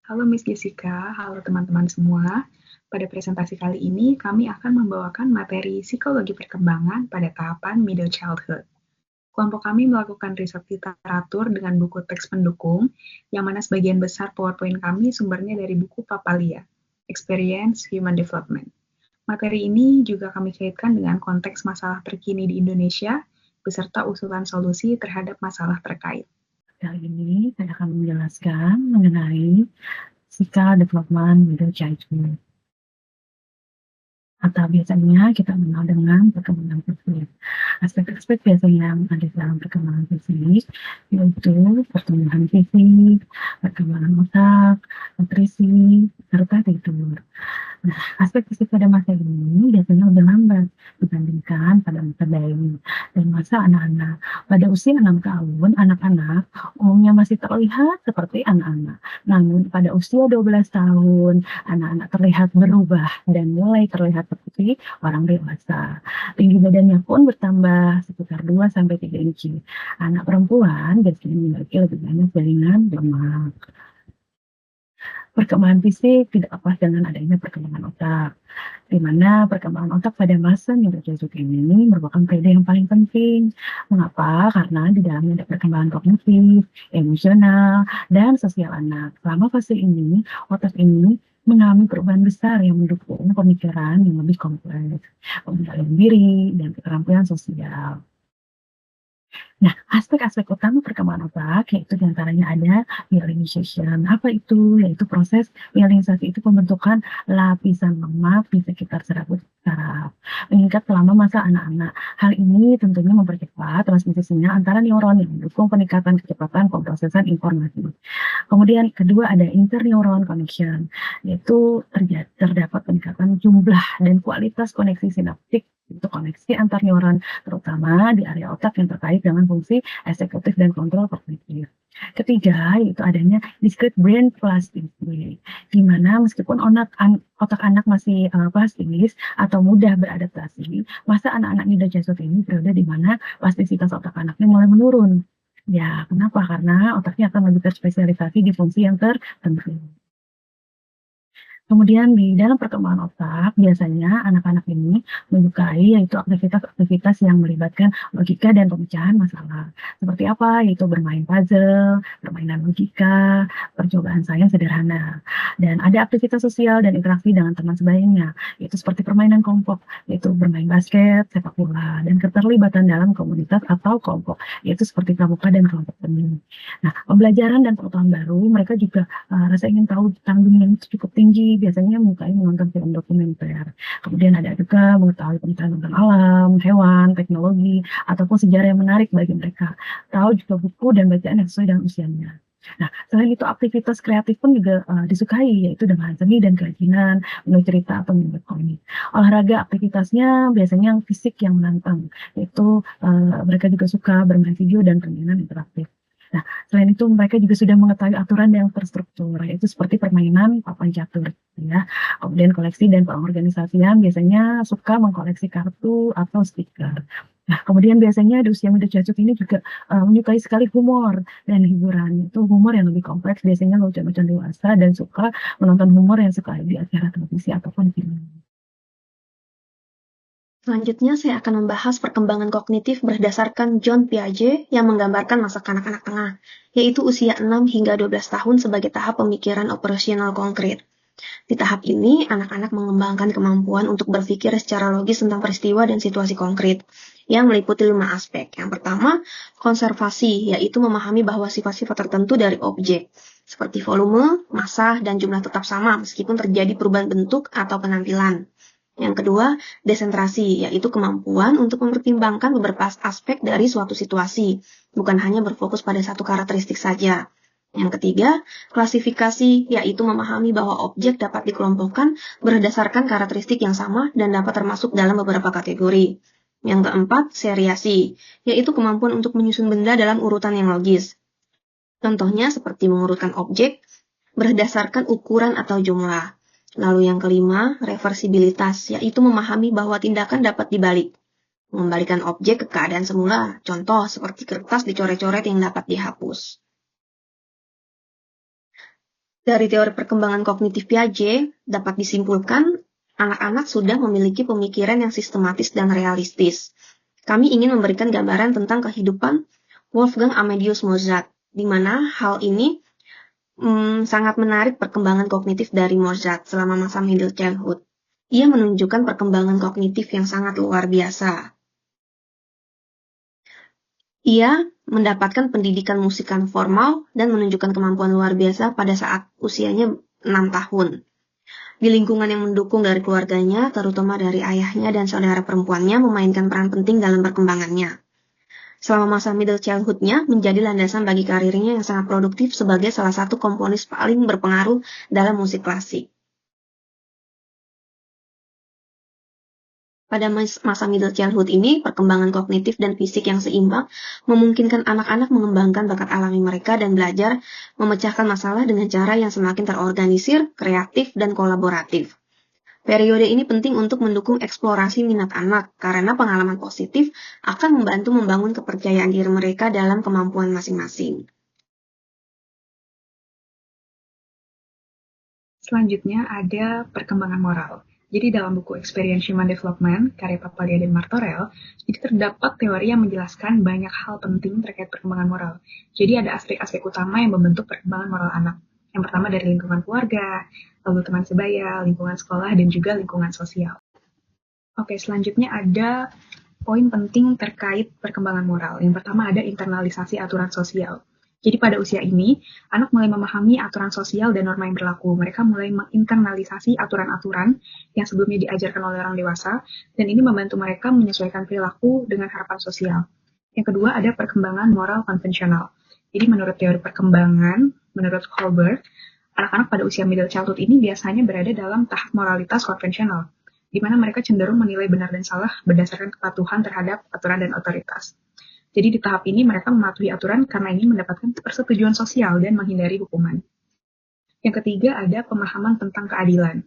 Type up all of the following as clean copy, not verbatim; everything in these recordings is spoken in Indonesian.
Halo Miss Jessica, halo teman-teman semua. Pada presentasi kali ini, kami akan membawakan materi psikologi perkembangan pada tahapan middle childhood. Kelompok kami melakukan riset literatur dengan buku teks pendukung, yang mana sebagian besar PowerPoint kami sumbernya dari buku Papalia, Experience Human Development. Materi ini juga kami kaitkan dengan konteks masalah terkini di Indonesia, beserta usulan solusi terhadap masalah terkait. Kali ini saya akan menjelaskan mengenai Psychical Development Middle Childhood, atau biasanya kita kenal dengan perkembangan fisik. Aspek-aspek biasanya yang ada dalam perkembangan fisik yaitu pertumbuhan fisik, perkembangan otak, nutrisi, serta tidur. Nah, aspek fisik pada masa ini biasanya lebih lambat dibandingkan pada masa bayi dan masa anak-anak. Pada usia 6 tahun, anak-anak umumnya masih terlihat seperti anak-anak. Namun pada usia 12 tahun, anak-anak terlihat berubah dan mulai terlihat seperti orang dewasa. Tinggi badannya pun bertambah sekitar 2-3 inci. Anak perempuan biasanya memiliki lebih banyak jaringan lemak. Perkembangan fisik tidak lepas dengan adanya perkembangan otak, di mana perkembangan otak pada masa neurogenesis ini merupakan periode yang paling penting. Mengapa? Karena di dalamnya ada perkembangan kognitif, emosional, dan sosial anak. Selama fase ini, otak ini mengalami perubahan besar yang mendukung pemikiran yang lebih kompleks, pengendalian diri, dan keterampilan sosial. Nah, aspek-aspek utama perkembangan otak yaitu diantaranya ada myelinization. Apa itu? Yaitu proses myelinisasi itu pembentukan lapisan lemak di sekitar serabut saraf, meningkat selama masa anak-anak. Hal ini tentunya mempercepat transmisi sinyal antara neuron yang mendukung peningkatan kecepatan pemrosesan informasi. Kemudian kedua ada interneuron connection, yaitu terdapat peningkatan jumlah dan kualitas koneksi sinaptik untuk koneksi antar neuron, terutama di area otak yang terkait dengan fungsi eksekutif dan kontrol kognitif. Ketiga, yaitu adanya discrete brain plasticity, di mana meskipun otak anak masih plastis atau mudah beradaptasi, masa anak-anak muda jatuh ini periode di mana plastisitas otak anaknya mulai menurun. Ya, kenapa? Karena otaknya akan lebih terspesialisasi di fungsi yang tertentu. Kemudian di dalam perkembangan otak, biasanya anak-anak ini menyukai yaitu aktivitas-aktivitas yang melibatkan logika dan pemecahan masalah. Seperti apa? Yaitu bermain puzzle, permainan logika, percobaan sains sederhana. Dan ada aktivitas sosial dan interaksi dengan teman sebayanya, yaitu seperti permainan kelompok, yaitu bermain basket, sepak bola, dan keterlibatan dalam komunitas atau kelompok, yaitu seperti pramuka dan kelompok tani. Nah, pembelajaran dan pengetahuan baru, mereka juga rasa ingin tahu tentang dunia itu cukup tinggi, biasanya menyukai menonton film dokumenter. Kemudian ada juga mengetahui pengetahuan tentang alam, hewan, teknologi, ataupun sejarah yang menarik bagi mereka. Tahu juga buku dan bacaan yang sesuai dengan usianya. Nah, selain itu aktivitas kreatif pun juga disukai, yaitu dengan seni dan kerajinan, menulis cerita atau membuat komik. Olahraga aktivitasnya biasanya yang fisik yang menantang, yaitu mereka juga suka bermain video dan permainan interaktif. Nah, selain itu mereka juga sudah mengetahui aturan yang terstruktur, yaitu seperti permainan papan catur, ya. Kemudian koleksi dan pengorganisasian biasanya suka mengkoleksi kartu atau stiker. Nah, kemudian biasanya di usia muda jajak ini juga menyukai sekali humor dan hiburan. Itu humor yang lebih kompleks, biasanya lucu-lucuan dewasa dan suka menonton humor yang suka di acara televisi ataupun film. Selanjutnya, saya akan membahas perkembangan kognitif berdasarkan John Piaget yang menggambarkan masa kanak-kanak tengah, yaitu usia 6 hingga 12 tahun sebagai tahap pemikiran operasional konkret. Di tahap ini, anak-anak mengembangkan kemampuan untuk berpikir secara logis tentang peristiwa dan situasi konkret, yang meliputi 5 aspek. Yang pertama, konservasi, yaitu memahami bahwa sifat-sifat tertentu dari objek, seperti volume, massa, dan jumlah tetap sama meskipun terjadi perubahan bentuk atau penampilan. Yang kedua, desentrasi, yaitu kemampuan untuk mempertimbangkan beberapa aspek dari suatu situasi, bukan hanya berfokus pada satu karakteristik saja. Yang ketiga, klasifikasi, yaitu memahami bahwa objek dapat dikelompokkan berdasarkan karakteristik yang sama dan dapat termasuk dalam beberapa kategori. Yang keempat, seriasi, yaitu kemampuan untuk menyusun benda dalam urutan yang logis. Contohnya seperti mengurutkan objek berdasarkan ukuran atau jumlah. Lalu yang kelima, reversibilitas, yaitu memahami bahwa tindakan dapat dibalik. Mengembalikan objek ke keadaan semula, contoh seperti kertas dicoret-coret yang dapat dihapus. Dari teori perkembangan kognitif Piaget, dapat disimpulkan anak-anak sudah memiliki pemikiran yang sistematis dan realistis. Kami ingin memberikan gambaran tentang kehidupan Wolfgang Amadeus Mozart, di mana hal ini sangat menarik perkembangan kognitif dari Mozart selama masa middle childhood. Ia menunjukkan perkembangan kognitif yang sangat luar biasa. Ia mendapatkan pendidikan musikan formal dan menunjukkan kemampuan luar biasa pada saat usianya 6 tahun. Di lingkungan yang mendukung dari keluarganya, terutama dari ayahnya dan saudara perempuannya, memainkan peran penting dalam perkembangannya. Selama masa middle childhood-nya menjadi landasan bagi karirnya yang sangat produktif sebagai salah satu komponis paling berpengaruh dalam musik klasik. Pada masa middle childhood ini, perkembangan kognitif dan fisik yang seimbang memungkinkan anak-anak mengembangkan bakat alami mereka dan belajar memecahkan masalah dengan cara yang semakin terorganisir, kreatif, dan kolaboratif. Periode ini penting untuk mendukung eksplorasi minat anak, karena pengalaman positif akan membantu membangun kepercayaan diri mereka dalam kemampuan masing-masing. Selanjutnya ada perkembangan moral. Jadi dalam buku Experience Human Development, karya Papalia dan Martorell, jadi terdapat teori yang menjelaskan banyak hal penting terkait perkembangan moral. Jadi ada aspek-aspek utama yang membentuk perkembangan moral anak. Yang pertama dari lingkungan keluarga, lalu teman sebaya, lingkungan sekolah, dan juga lingkungan sosial. Oke, selanjutnya ada poin penting terkait perkembangan moral. Yang pertama ada internalisasi aturan sosial. Jadi pada usia ini, anak mulai memahami aturan sosial dan norma yang berlaku. Mereka mulai menginternalisasi aturan-aturan yang sebelumnya diajarkan oleh orang dewasa, dan ini membantu mereka menyesuaikan perilaku dengan harapan sosial. Yang kedua ada perkembangan moral konvensional. Jadi menurut teori perkembangan, menurut Holberg, anak-anak pada usia middle childhood ini biasanya berada dalam tahap moralitas konvensional, di mana mereka cenderung menilai benar dan salah berdasarkan kepatuhan terhadap aturan dan otoritas. Jadi di tahap ini mereka mematuhi aturan karena ingin mendapatkan persetujuan sosial dan menghindari hukuman. Yang ketiga ada pemahaman tentang keadilan.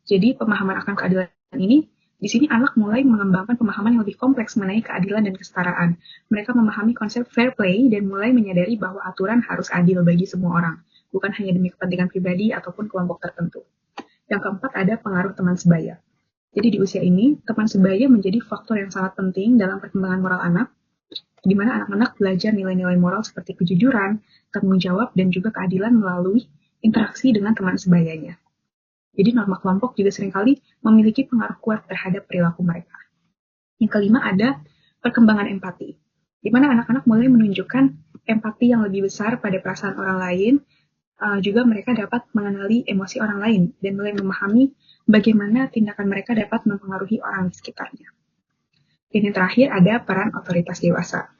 Jadi pemahaman akan keadilan ini, di sini anak mulai mengembangkan pemahaman yang lebih kompleks mengenai keadilan dan kesetaraan. Mereka memahami konsep fair play dan mulai menyadari bahwa aturan harus adil bagi semua orang, bukan hanya demi kepentingan pribadi ataupun kelompok tertentu. Yang keempat ada pengaruh teman sebaya. Jadi di usia ini, teman sebaya menjadi faktor yang sangat penting dalam perkembangan moral anak, di mana anak-anak belajar nilai-nilai moral seperti kejujuran, tanggung jawab, dan juga keadilan melalui interaksi dengan teman sebayanya. Jadi norma kelompok juga seringkali memiliki pengaruh kuat terhadap perilaku mereka. Yang kelima ada perkembangan empati, di mana anak-anak mulai menunjukkan empati yang lebih besar pada perasaan orang lain, juga mereka dapat mengenali emosi orang lain, dan mulai memahami bagaimana tindakan mereka dapat mempengaruhi orang di sekitarnya. Dan yang terakhir ada peran otoritas dewasa.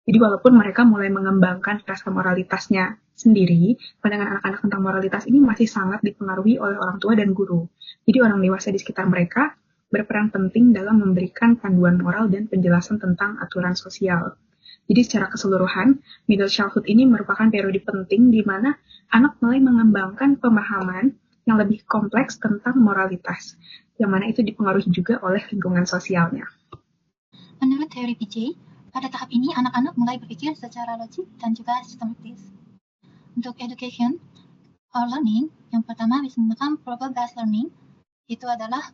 Jadi walaupun mereka mulai mengembangkan rasa moralitasnya sendiri, pandangan anak-anak tentang moralitas ini masih sangat dipengaruhi oleh orang tua dan guru. Jadi orang dewasa di sekitar mereka berperan penting dalam memberikan panduan moral dan penjelasan tentang aturan sosial. Jadi secara keseluruhan, middle childhood ini merupakan periode penting di mana anak mulai mengembangkan pemahaman yang lebih kompleks tentang moralitas, yang mana itu dipengaruhi juga oleh lingkungan sosialnya. Menurut teori PJ, pada tahap ini anak-anak mulai berpikir secara logik dan juga sistematis. Untuk education or learning, yang pertama bisa menggunakan problem-based learning, itu adalah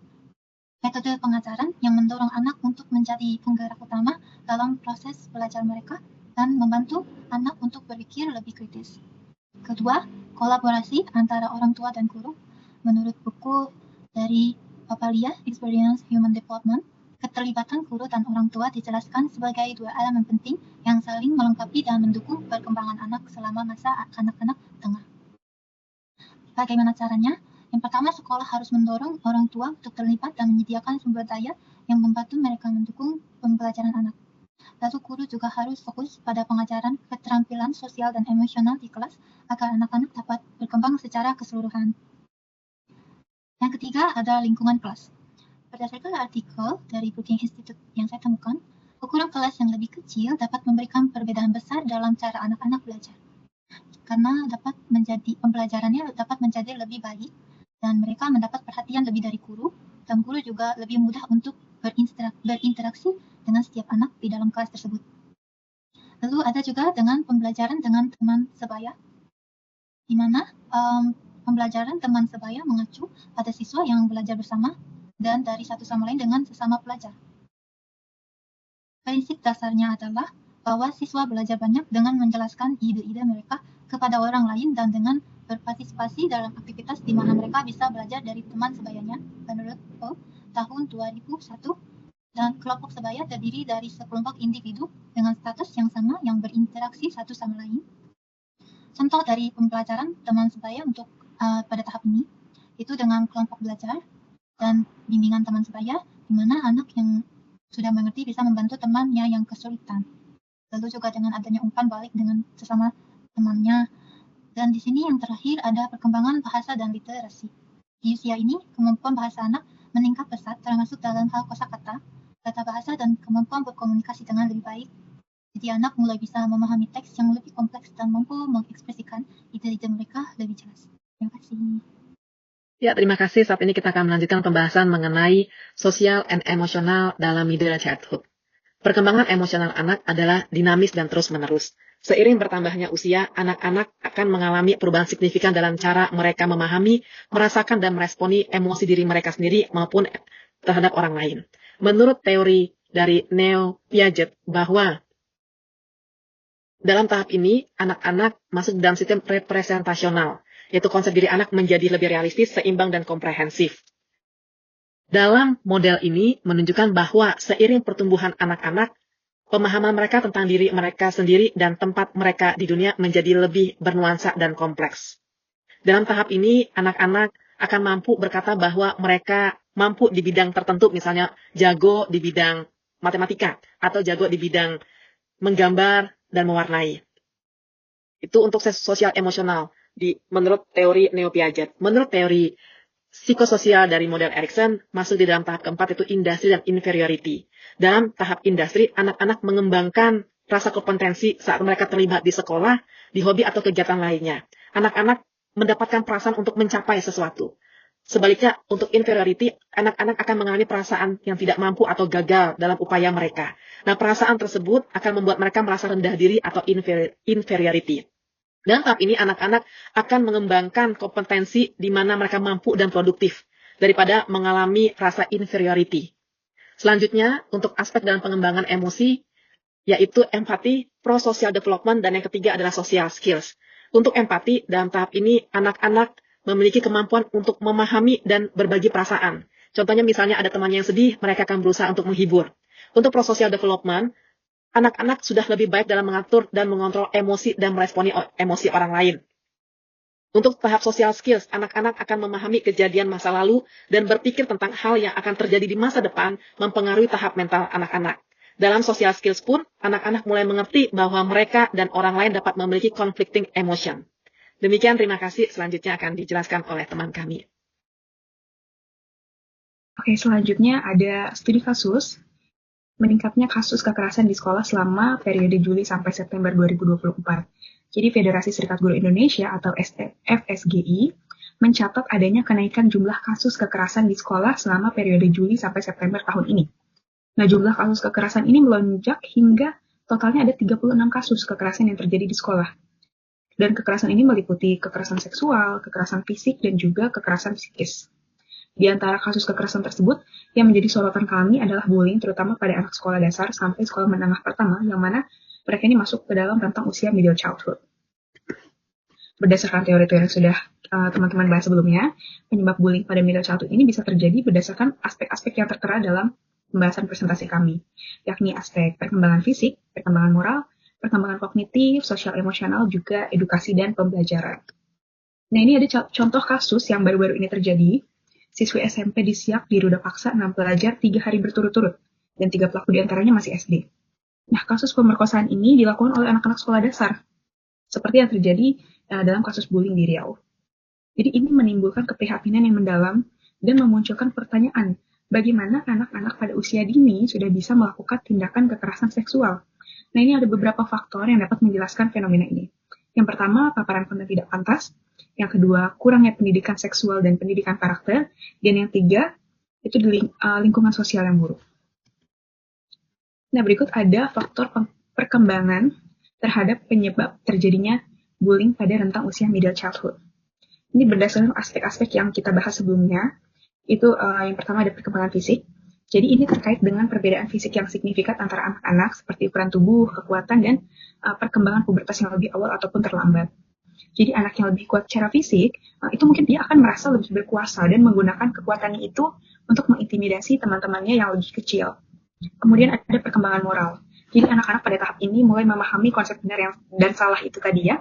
metode pengajaran yang mendorong anak untuk menjadi penggerak utama dalam proses belajar mereka dan membantu anak untuk berpikir lebih kritis. Kedua, kolaborasi antara orang tua dan guru. Menurut buku dari Papalia, Experience Human Development, keterlibatan guru dan orang tua dijelaskan sebagai dua elemen penting yang saling melengkapi dan mendukung perkembangan anak selama masa kanak-kanak tengah. Bagaimana caranya? Yang pertama, sekolah harus mendorong orang tua untuk terlibat dan menyediakan sumber daya yang membantu mereka mendukung pembelajaran anak. Lalu guru juga harus fokus pada pengajaran keterampilan sosial dan emosional di kelas agar anak-anak dapat berkembang secara keseluruhan. Yang ketiga ada lingkungan kelas. Berdasarkan artikel dari Brookings Institute yang saya temukan, ukuran kelas yang lebih kecil dapat memberikan perbedaan besar dalam cara anak-anak belajar. Karena pembelajarannya dapat menjadi lebih baik dan mereka mendapat perhatian lebih dari guru, dan guru juga lebih mudah untuk berinteraksi dengan setiap anak di dalam kelas tersebut. Lalu ada juga dengan pembelajaran dengan teman sebaya. di mana pembelajaran teman sebaya mengacu pada siswa yang belajar bersama dan dari satu sama lain dengan sesama pelajar. Prinsip dasarnya adalah bahwa siswa belajar banyak dengan menjelaskan ide-ide mereka kepada orang lain dan dengan berpartisipasi dalam aktivitas di mana mereka bisa belajar dari teman sebayanya. Menurut tahun 2001, dan kelompok sebaya terdiri dari sekelompok individu dengan status yang sama yang berinteraksi satu sama lain. Contoh dari pembelajaran teman sebaya untuk pada tahap ini itu dengan kelompok belajar dan bimbingan teman sebaya, di mana anak yang sudah mengerti bisa membantu temannya yang kesulitan. Lalu juga dengan adanya umpan balik dengan sesama temannya. Dan di sini yang terakhir ada perkembangan bahasa dan literasi. Di usia ini, kemampuan bahasa anak meningkat pesat termasuk dalam hal kosakata, tata bahasa, dan kemampuan berkomunikasi dengan lebih baik. Jadi anak mulai bisa memahami teks yang lebih kompleks dan mampu mengekspresikan ide-ide mereka lebih jelas. Terima kasih. Ya, terima kasih. Saat ini kita akan melanjutkan pembahasan mengenai social and emotional dalam middle childhood. Perkembangan emosional anak adalah dinamis dan terus-menerus. Seiring bertambahnya usia, anak-anak akan mengalami perubahan signifikan dalam cara mereka memahami, merasakan, dan meresponi emosi diri mereka sendiri maupun terhadap orang lain. Menurut teori dari Neo Piaget bahwa dalam tahap ini, anak-anak masuk dalam sistem representasional, yaitu konsep diri anak menjadi lebih realistis, seimbang, dan komprehensif. Dalam model ini menunjukkan bahwa seiring pertumbuhan anak-anak, pemahaman mereka tentang diri mereka sendiri dan tempat mereka di dunia menjadi lebih bernuansa dan kompleks. Dalam tahap ini, anak-anak akan mampu berkata bahwa mereka mampu di bidang tertentu, misalnya jago di bidang matematika, atau jago di bidang menggambar dan mewarnai. Itu untuk sosial emosional menurut teori Neo Piaget. Menurut teori psikososial dari model Erikson, masuk di dalam tahap keempat, itu industri dan inferiority. Dalam tahap industri, anak-anak mengembangkan rasa kompetensi saat mereka terlibat di sekolah, di hobi atau kegiatan lainnya. Anak-anak mendapatkan perasaan untuk mencapai sesuatu. Sebaliknya, untuk inferiority, anak-anak akan mengalami perasaan yang tidak mampu atau gagal dalam upaya mereka. Nah, perasaan tersebut akan membuat mereka merasa rendah diri atau inferiority. Dalam tahap ini, anak-anak akan mengembangkan kompetensi di mana mereka mampu dan produktif daripada mengalami rasa inferiority. Selanjutnya, untuk aspek dalam pengembangan emosi, yaitu empati, pro-social development, dan yang ketiga adalah social skills. Untuk empati, dalam tahap ini, anak-anak memiliki kemampuan untuk memahami dan berbagi perasaan. Contohnya misalnya ada temannya yang sedih, mereka akan berusaha untuk menghibur. Untuk pro-social development, anak-anak sudah lebih baik dalam mengatur dan mengontrol emosi dan meresponi emosi orang lain. Untuk tahap social skills, anak-anak akan memahami kejadian masa lalu dan berpikir tentang hal yang akan terjadi di masa depan mempengaruhi tahap mental anak-anak. Dalam social skills pun, anak-anak mulai mengerti bahwa mereka dan orang lain dapat memiliki conflicting emotion. Demikian, terima kasih. Selanjutnya akan dijelaskan oleh teman kami. Oke, selanjutnya ada studi kasus meningkatnya kasus kekerasan di sekolah selama periode Juli sampai September 2024. Jadi Federasi Serikat Guru Indonesia atau FSGI mencatat adanya kenaikan jumlah kasus kekerasan di sekolah selama periode Juli sampai September tahun ini. Nah, jumlah kasus kekerasan ini melonjak hingga totalnya ada 36 kasus kekerasan yang terjadi di sekolah. Dan kekerasan ini meliputi kekerasan seksual, kekerasan fisik, dan juga kekerasan psikis. Di antara kasus kekerasan tersebut, yang menjadi sorotan kami adalah bullying, terutama pada anak sekolah dasar sampai sekolah menengah pertama, yang mana mereka ini masuk ke dalam rentang usia middle childhood. Berdasarkan teori-teori yang sudah teman-teman bahas sebelumnya, penyebab bullying pada middle childhood ini bisa terjadi berdasarkan aspek-aspek yang tertera dalam pembahasan presentasi kami, yakni aspek perkembangan fisik, perkembangan moral, perkembangan kognitif, sosial emosional, juga edukasi dan pembelajaran. Nah, ini ada contoh kasus yang baru-baru ini terjadi. Siswi SMP di Siak diruda paksa 6 pelajar 3 hari berturut-turut, dan 3 pelaku diantaranya masih SD. Nah, kasus pemerkosaan ini dilakukan oleh anak-anak sekolah dasar, seperti yang terjadi dalam kasus bullying di Riau. Jadi ini menimbulkan keprihatinan yang mendalam dan memunculkan pertanyaan, bagaimana anak-anak pada usia dini sudah bisa melakukan tindakan kekerasan seksual. Nah, ini ada beberapa faktor yang dapat menjelaskan fenomena ini. Yang pertama, paparan konten tidak pantas. Yang kedua, kurangnya pendidikan seksual dan pendidikan karakter. Dan yang tiga, itu lingkungan sosial yang buruk. Nah, berikut ada faktor perkembangan terhadap penyebab terjadinya bullying pada rentang usia middle childhood. Ini berdasarkan aspek-aspek yang kita bahas sebelumnya. Itu yang pertama ada perkembangan fisik. Jadi ini terkait dengan perbedaan fisik yang signifikan antara anak-anak seperti ukuran tubuh, kekuatan, dan perkembangan pubertas yang lebih awal ataupun terlambat. Jadi anak yang lebih kuat secara fisik, itu mungkin dia akan merasa lebih berkuasa dan menggunakan kekuatannya itu untuk mengintimidasi teman-temannya yang lebih kecil. Kemudian ada perkembangan moral. Jadi anak-anak pada tahap ini mulai memahami konsep benar dan salah itu tadi ya.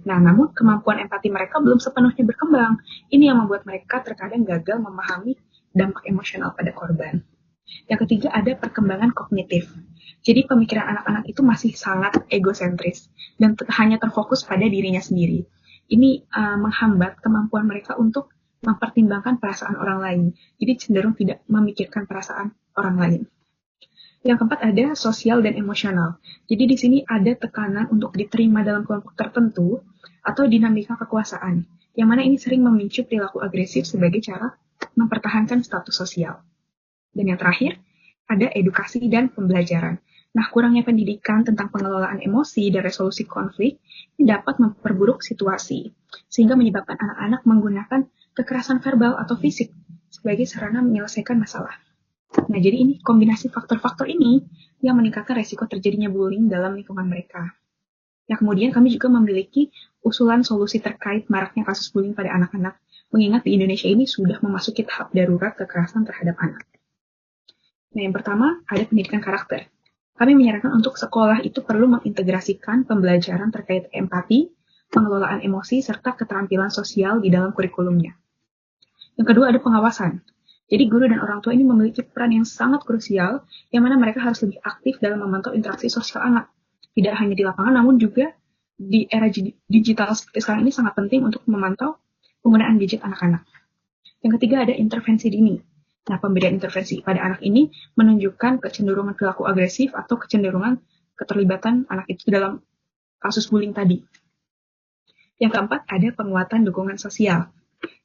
Nah, namun kemampuan empati mereka belum sepenuhnya berkembang. Ini yang membuat mereka terkadang gagal memahami dampak emosional pada korban. Yang ketiga ada perkembangan kognitif. Jadi pemikiran anak-anak itu masih sangat egosentris dan hanya terfokus pada dirinya sendiri. Ini menghambat kemampuan mereka untuk mempertimbangkan perasaan orang lain. Jadi cenderung tidak memikirkan perasaan orang lain. Yang keempat ada sosial dan emosional. Jadi di sini ada tekanan untuk diterima dalam kelompok tertentu atau dinamika kekuasaan, yang mana ini sering memicu perilaku agresif sebagai cara mempertahankan status sosial. Dan yang terakhir, ada edukasi dan pembelajaran. Nah, kurangnya pendidikan tentang pengelolaan emosi dan resolusi konflik ini dapat memperburuk situasi, sehingga menyebabkan anak-anak menggunakan kekerasan verbal atau fisik sebagai sarana menyelesaikan masalah. Nah, jadi ini kombinasi faktor-faktor ini yang meningkatkan resiko terjadinya bullying dalam lingkungan mereka. Nah, kemudian kami juga memiliki usulan solusi terkait maraknya kasus bullying pada anak-anak, mengingat di Indonesia ini sudah memasuki tahap darurat kekerasan terhadap anak. Nah, yang pertama ada pendidikan karakter. Kami menyarankan untuk sekolah itu perlu mengintegrasikan pembelajaran terkait empati, pengelolaan emosi, serta keterampilan sosial di dalam kurikulumnya. Yang kedua ada pengawasan. Jadi guru dan orang tua ini memiliki peran yang sangat krusial, yang mana mereka harus lebih aktif dalam memantau interaksi sosial anak. Tidak hanya di lapangan, namun juga di era digital seperti sekarang ini sangat penting untuk memantau penggunaan gadget anak-anak. Yang ketiga ada intervensi dini. Nah, pemberian intervensi pada anak ini menunjukkan kecenderungan perilaku agresif atau kecenderungan keterlibatan anak itu dalam kasus bullying tadi. Yang keempat, ada penguatan dukungan sosial.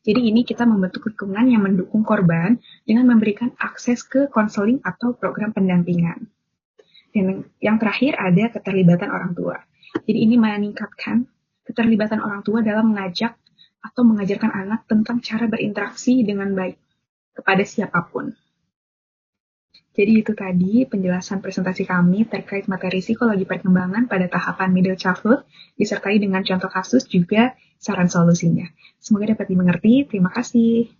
Jadi ini kita membentuk lingkungan yang mendukung korban dengan memberikan akses ke konseling atau program pendampingan. Dan yang terakhir ada keterlibatan orang tua. Jadi ini meningkatkan keterlibatan orang tua dalam mengajak atau mengajarkan anak tentang cara berinteraksi dengan baik kepada siapapun. Jadi itu tadi penjelasan presentasi kami terkait materi psikologi perkembangan pada tahapan middle childhood, disertai dengan contoh kasus juga saran solusinya. Semoga dapat dimengerti. Terima kasih.